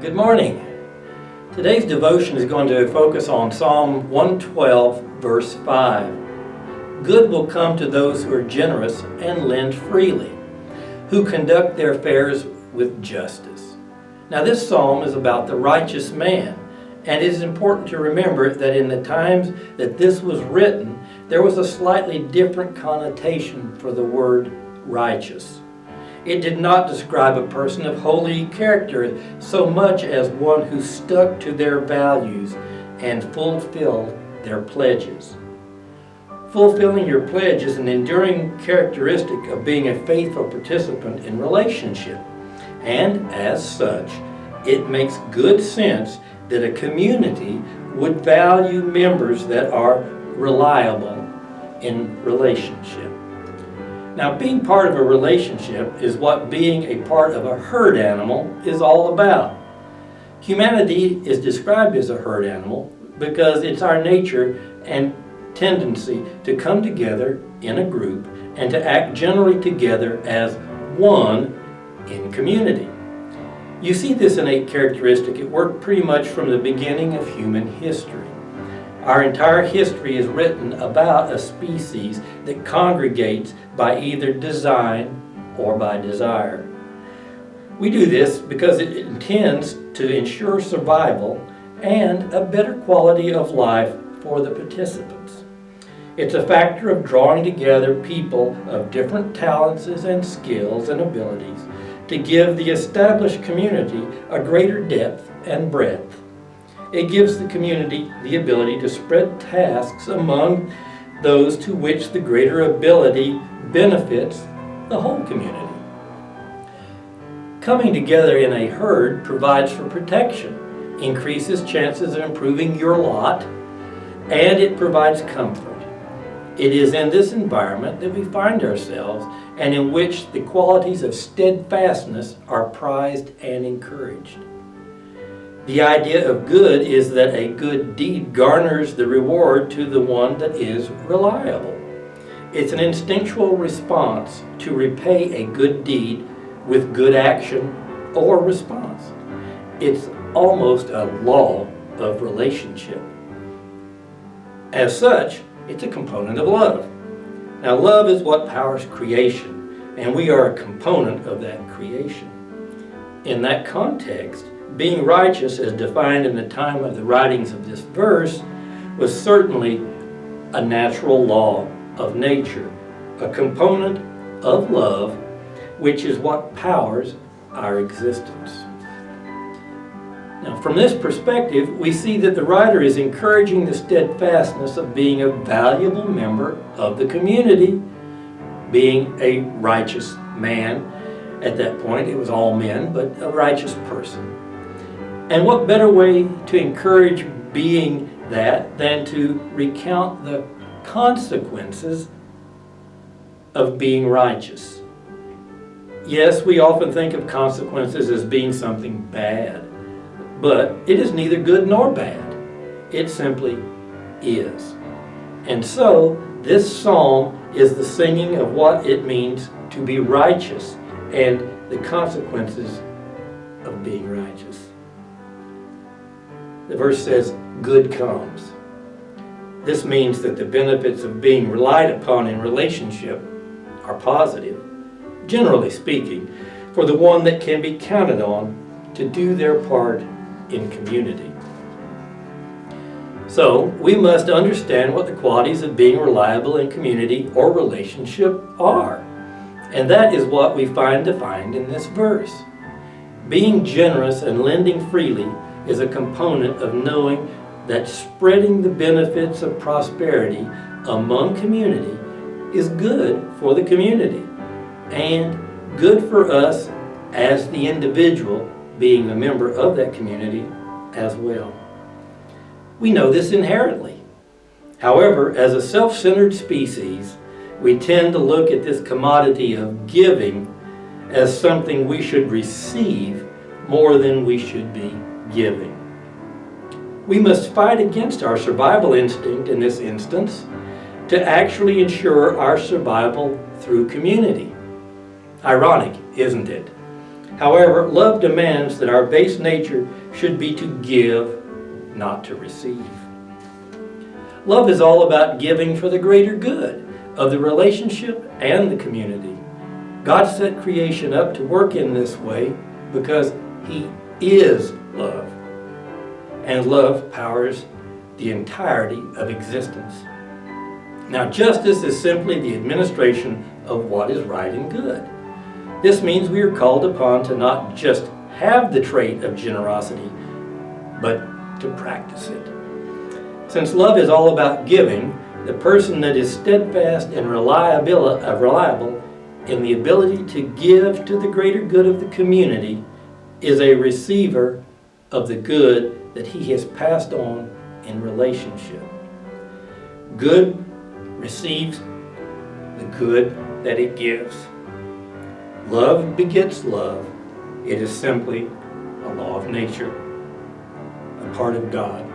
Good morning. Today's devotion is going to focus on Psalm 112, verse 5. Good will come to those who are generous and lend freely, who conduct their affairs with justice. Now this psalm is about the righteous man, and it is important to remember that in the times that this was written, there was a slightly different connotation for the word righteous. It did not describe a person of holy character so much as one who stuck to their values and fulfilled their pledges. Fulfilling your pledge is an enduring characteristic of being a faithful participant in relationship. And as such, it makes good sense that a community would value members that are reliable in relationship. Now, being part of a relationship is what being a part of a herd animal is all about. Humanity is described as a herd animal because it's our nature and tendency to come together in a group and to act generally together as one in community. You see this innate characteristic at work pretty much from the beginning of human history. Our entire history is written about a species that congregates by either design or by desire. We do this because it intends to ensure survival and a better quality of life for the participants. It's a factor of drawing together people of different talents and skills and abilities to give the established community a greater depth and breadth. It gives the community the ability to spread tasks among those to which the greater ability benefits the whole community. Coming together in a herd provides for protection, increases chances of improving your lot, and it provides comfort. It is in this environment that we find ourselves and in which the qualities of steadfastness are prized and encouraged. The idea of good is that a good deed garners the reward to the one that is reliable. It's an instinctual response to repay a good deed with good action or response. It's almost a law of relationship. As such, it's a component of love. Now, love is what powers creation, and we are a component of that creation. In that context, being righteous, as defined in the time of the writings of this verse, was certainly a natural law of nature, a component of love, which is what powers our existence. Now, from this perspective, we see that the writer is encouraging the steadfastness of being a valuable member of the community, being a righteous man. At that point, it was all men, but a righteous person. And what better way to encourage being that than to recount the consequences of being righteous? Yes, we often think of consequences as being something bad, but it is neither good nor bad. It simply is. And so, this psalm is the singing of what it means to be righteous and the consequences of being righteous. The verse says, good comes. This means that the benefits of being relied upon in relationship are positive, generally speaking, for the one that can be counted on to do their part in community. So, we must understand what the qualities of being reliable in community or relationship are. And that is what we find defined in this verse. Being generous and lending freely is a component of knowing that spreading the benefits of prosperity among community is good for the community and good for us as the individual being a member of that community as well. We know this inherently. However, as a self-centered species, we tend to look at this commodity of giving as something we should receive more than we should be giving. We must fight against our survival instinct in this instance to actually ensure our survival through community. Ironic, isn't it? However, love demands that our base nature should be to give, not to receive. Love is all about giving for the greater good of the relationship and the community. God set creation up to work in this way because He is love. And love powers the entirety of existence. Now, justice is simply the administration of what is right and good. This means we are called upon to not just have the trait of generosity, but to practice it. Since love is all about giving, the person that is steadfast and reliable in the ability to give to the greater good of the community is a receiver of the good that he has passed on in relationship. Good receives the good that it gives. Love begets love. It is simply a law of nature, a part of God,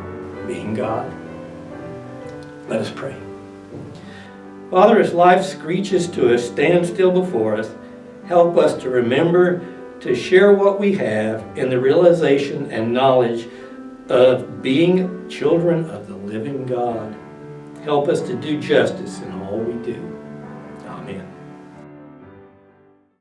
being God. Let us pray. Father, as life screeches to a standstill before us, help us to remember to share what we have in the realization and knowledge of being children of the living God. Help us to do justice in all we do. Amen.